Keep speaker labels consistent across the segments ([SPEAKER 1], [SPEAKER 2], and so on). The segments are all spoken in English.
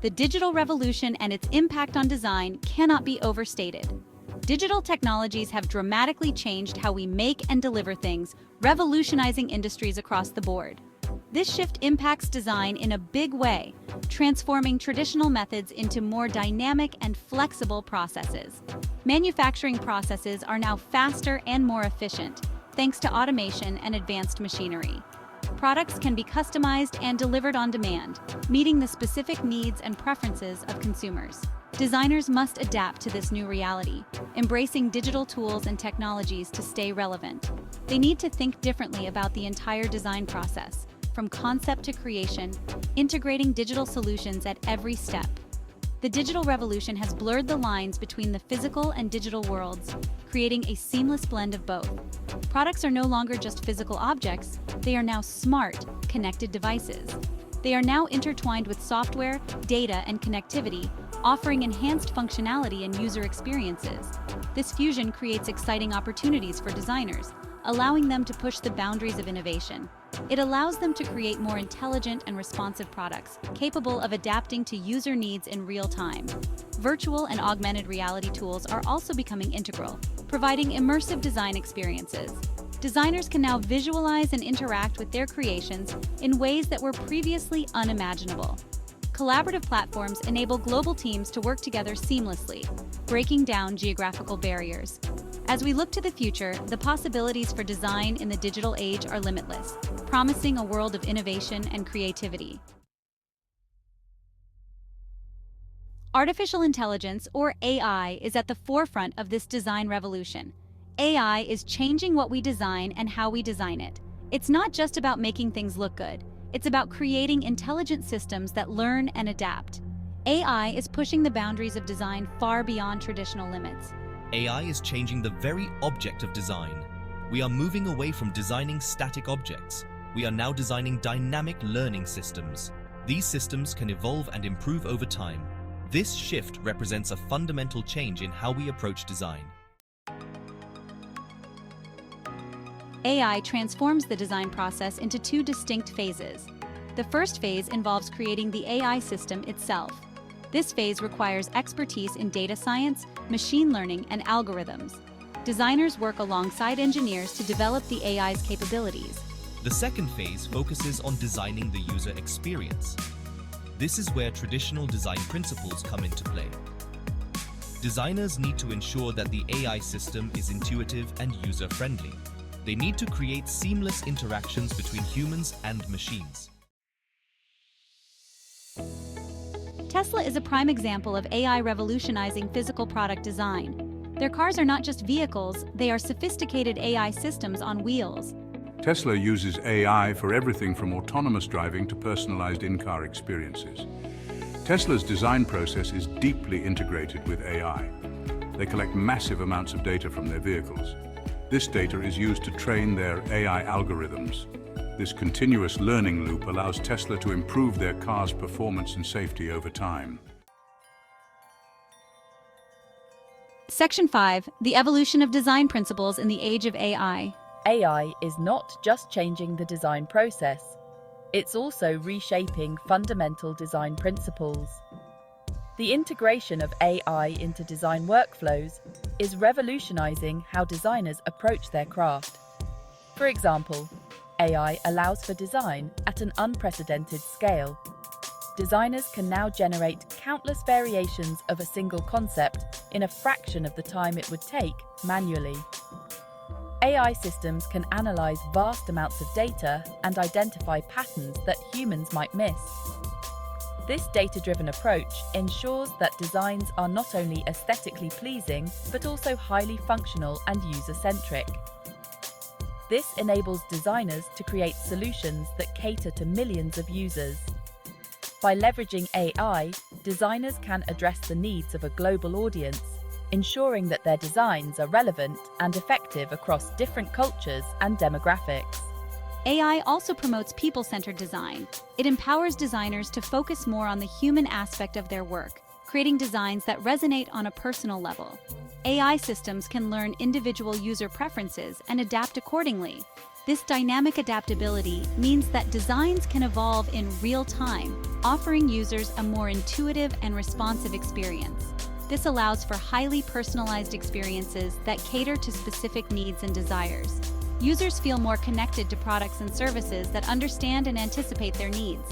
[SPEAKER 1] The digital revolution and its impact on design cannot be overstated. Digital technologies have dramatically changed how we make and deliver things, revolutionizing industries across the board. This shift impacts design in a big way, transforming traditional methods into more dynamic and flexible processes. Manufacturing processes are now faster and more efficient, thanks to automation and advanced machinery. Products can be customized and delivered on demand, meeting the specific needs and preferences of consumers. Designers must adapt to this new reality, embracing digital tools and technologies to stay relevant. They need to think differently about the entire design process, from concept to creation, integrating digital solutions at every step. The digital revolution has blurred the lines between the physical and digital worlds, creating a seamless blend of both. Products are no longer just physical objects, they are now smart, connected devices. They are now intertwined with software, data, and connectivity, offering enhanced functionality and user experiences. This fusion creates exciting opportunities for designers, allowing them to push the boundaries of innovation. It allows them to create more intelligent and responsive products, capable of adapting to user needs in real time. Virtual and augmented reality tools are also becoming integral, providing immersive design experiences. Designers can now visualize and interact with their creations in ways that were previously unimaginable. Collaborative platforms enable global teams to work together seamlessly, breaking down geographical barriers. As we look to the future, the possibilities for design in the digital age are limitless, promising a world of innovation and creativity. Artificial intelligence, or AI, is at the forefront of this design revolution. AI is changing what we design and how we design it. It's not just about making things look good. It's about creating intelligent systems that learn and adapt. AI is pushing the boundaries of design far beyond traditional limits.
[SPEAKER 2] AI is changing the very object of design. We are moving away from designing static objects. We are now designing dynamic learning systems. These systems can evolve and improve over time. This shift represents a fundamental change in how we approach design.
[SPEAKER 1] AI transforms the design process into two distinct phases. The first phase involves creating the AI system itself. This phase requires expertise in data science, machine learning, and algorithms. Designers work alongside engineers to develop the AI's capabilities.
[SPEAKER 2] The second phase focuses on designing the user experience. This is where traditional design principles come into play. Designers need to ensure that the AI system is intuitive and user-friendly. They need to create seamless interactions between humans and machines.
[SPEAKER 1] Tesla is a prime example of AI revolutionizing physical product design. Their cars are not just vehicles, they are sophisticated AI systems on wheels.
[SPEAKER 3] Tesla uses AI for everything from autonomous driving to personalized in-car experiences. Tesla's design process is deeply integrated with AI. They collect massive amounts of data from their vehicles. This data is used to train their AI algorithms. This continuous learning loop allows Tesla to improve their car's performance and safety over time.
[SPEAKER 1] Section 5. The evolution of design principles in the age of AI.
[SPEAKER 4] AI is not just changing the design process, it's also reshaping fundamental design principles. The integration of AI into design workflows is revolutionizing how designers approach their craft. For example, AI allows for design at an unprecedented scale. Designers can now generate countless variations of a single concept in a fraction of the time it would take manually. AI systems can analyze vast amounts of data and identify patterns that humans might miss. This data-driven approach ensures that designs are not only aesthetically pleasing, but also highly functional and user-centric. This enables designers to create solutions that cater to millions of users. By leveraging AI, designers can address the needs of a global audience, ensuring that their designs are relevant and effective across different cultures and demographics.
[SPEAKER 1] AI also promotes people-centered design. It empowers designers to focus more on the human aspect of their work, creating designs that resonate on a personal level. AI systems can learn individual user preferences and adapt accordingly. This dynamic adaptability means that designs can evolve in real time, offering users a more intuitive and responsive experience. This allows for highly personalized experiences that cater to specific needs and desires. Users feel more connected to products and services that understand and anticipate their needs.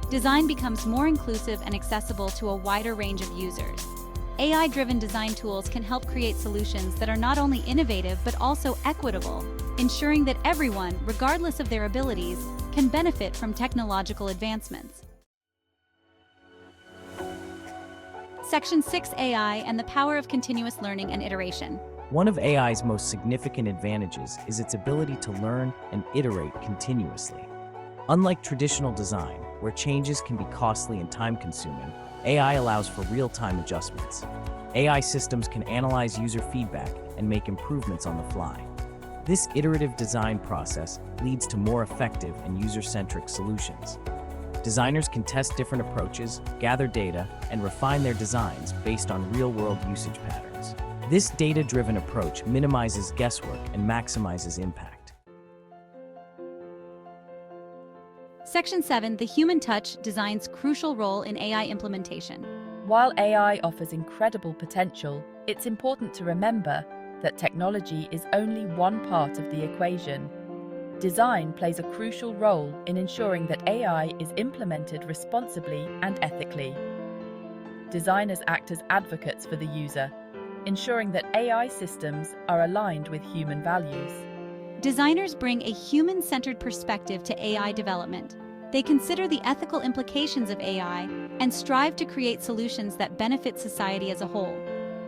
[SPEAKER 1] Design becomes more inclusive and accessible to a wider range of users. AI-driven design tools can help create solutions that are not only innovative but also equitable, ensuring that everyone, regardless of their abilities, can benefit from technological advancements. Section 6: AI and the power of continuous learning and iteration.
[SPEAKER 5] One of AI's most significant advantages is its ability to learn and iterate continuously. Unlike traditional design, where changes can be costly and time-consuming, AI allows for real-time adjustments. AI systems can analyze user feedback and make improvements on the fly. This iterative design process leads to more effective and user-centric solutions. Designers can test different approaches, gather data, and refine their designs based on real-world usage patterns. This data-driven approach minimizes guesswork and maximizes impact.
[SPEAKER 1] Section 7: The human touch, design's crucial role in AI implementation.
[SPEAKER 4] While AI offers incredible potential, it's important to remember that technology is only one part of the equation. Design plays a crucial role in ensuring that AI is implemented responsibly and ethically. Designers act as advocates for the user, ensuring that AI systems are aligned with human values.
[SPEAKER 1] Designers bring a human-centered perspective to AI development. They consider the ethical implications of AI and strive to create solutions that benefit society as a whole.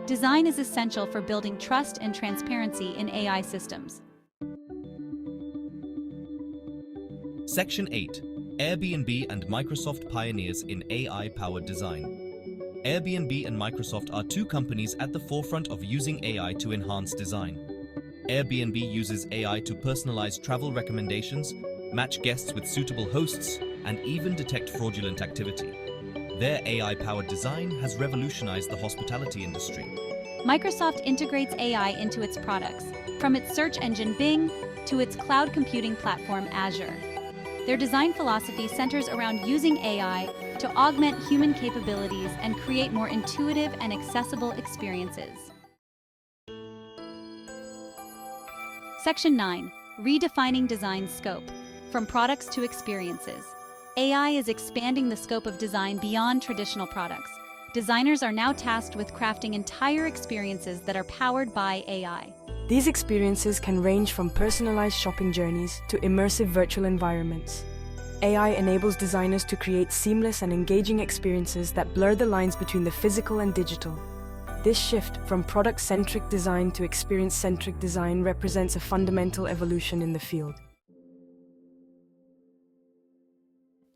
[SPEAKER 1] Design is essential for building trust and transparency in AI systems.
[SPEAKER 2] Section 8: Airbnb and Microsoft pioneers in AI-powered design. Airbnb and Microsoft are two companies at the forefront of using AI to enhance design. Airbnb uses AI to personalize travel recommendations, match guests with suitable hosts, and even detect fraudulent activity. Their AI-powered design has revolutionized the hospitality industry.
[SPEAKER 1] Microsoft integrates AI into its products, from its search engine Bing to its cloud computing platform Azure. Their design philosophy centers around using AI to augment human capabilities and create more intuitive and accessible experiences. Section 9: Redefining design scope, from products to experiences. AI is expanding the scope of design beyond traditional products. Designers are now tasked with crafting entire experiences that are powered by AI.
[SPEAKER 6] These experiences can range from personalized shopping journeys to immersive virtual environments. AI enables designers to create seamless and engaging experiences that blur the lines between the physical and digital. This shift from product-centric design to experience-centric design represents a fundamental evolution in the field.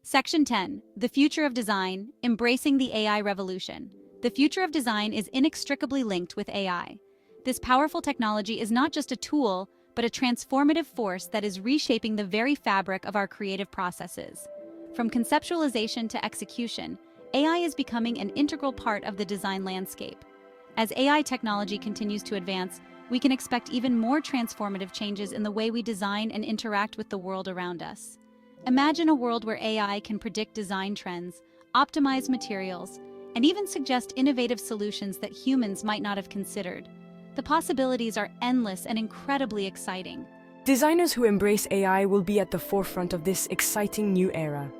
[SPEAKER 1] Section 10: The future of design, embracing the AI revolution. The future of design is inextricably linked with AI. This powerful technology is not just a tool, but a transformative force that is reshaping the very fabric of our creative processes. From conceptualization to execution, AI is becoming an integral part of the design landscape. As AI technology continues to advance, we can expect even more transformative changes in the way we design and interact with the world around us. Imagine a world where AI can predict design trends, optimize materials, and even suggest innovative solutions that humans might not have considered. The possibilities are endless and incredibly exciting.
[SPEAKER 6] Designers who embrace AI will be at the forefront of this exciting new era.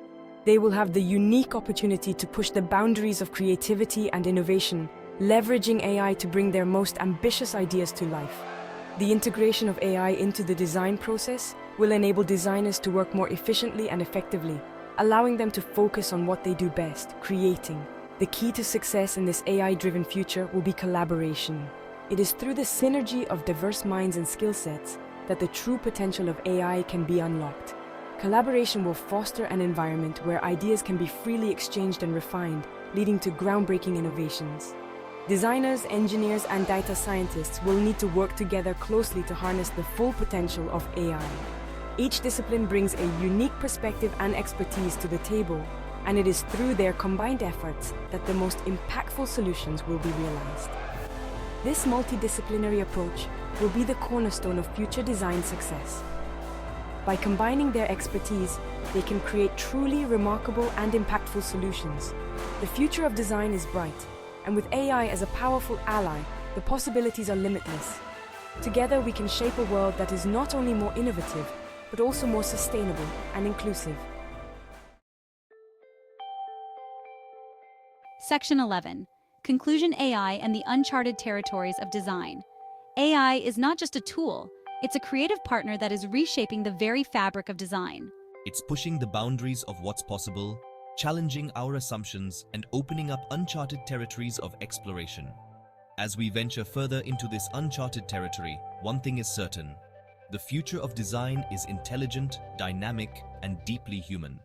[SPEAKER 6] They will have the unique opportunity to push the boundaries of creativity and innovation, leveraging AI to bring their most ambitious ideas to life. The integration of AI into the design process will enable designers to work more efficiently and effectively, allowing them to focus on what they do best, creating. The key to success in this AI-driven future will be collaboration. It is through the synergy of diverse minds and skill sets that the true potential of AI can be unlocked. Collaboration will foster an environment where ideas can be freely exchanged and refined, leading to groundbreaking innovations. Designers, engineers, and data scientists will need to work together closely to harness the full potential of AI. Each discipline brings a unique perspective and expertise to the table, and it is through their combined efforts that the most impactful solutions will be realized. This multidisciplinary approach will be the cornerstone of future design success. By combining their expertise, they can create truly remarkable and impactful solutions. The future of design is bright, and with AI as a powerful ally, the possibilities are limitless. Together, we can shape a world that is not only more innovative, but also more sustainable and inclusive.
[SPEAKER 1] Section 11. Conclusion: AI and the uncharted territories of design. AI is not just a tool, it's a creative partner that is reshaping the very fabric of design.
[SPEAKER 2] It's pushing the boundaries of what's possible, challenging our assumptions, and opening up uncharted territories of exploration. As we venture further into this uncharted territory, one thing is certain: the future of design is intelligent, dynamic, and deeply human.